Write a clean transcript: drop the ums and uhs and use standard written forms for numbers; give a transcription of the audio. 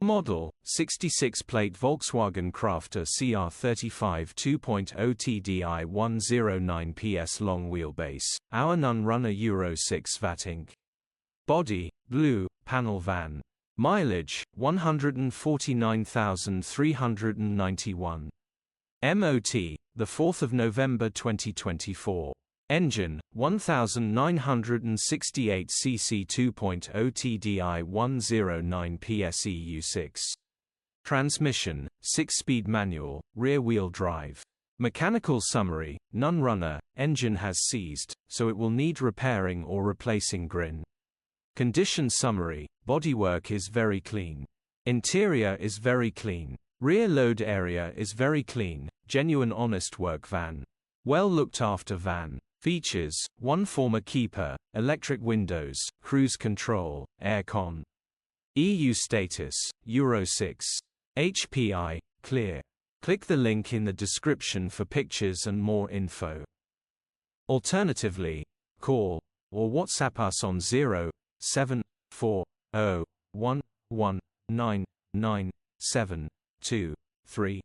Model, 66-plate Volkswagen Crafter CR35 2.0 TDI 109 PS long wheelbase, hour non-runner Euro 6 VAT Inc. Body, blue, panel van. Mileage, 149,391. MOT, the 4th of November 2024. Engine, 1968 cc 2.0 TDI 109 PS EU6. Transmission, 6-speed manual, rear-wheel drive. Mechanical summary, non-runner, engine has seized, so it will need repairing or replacing grin. Condition summary, bodywork is very clean. Interior is very clean. Rear load area is very clean, genuine honest work van. Well looked after van. Features, 1 former keeper, electric windows, cruise control, aircon. EU status, Euro 6. HPI, clear. Click the link in the description for pictures and more info. Alternatively, call or WhatsApp us on 07401199723.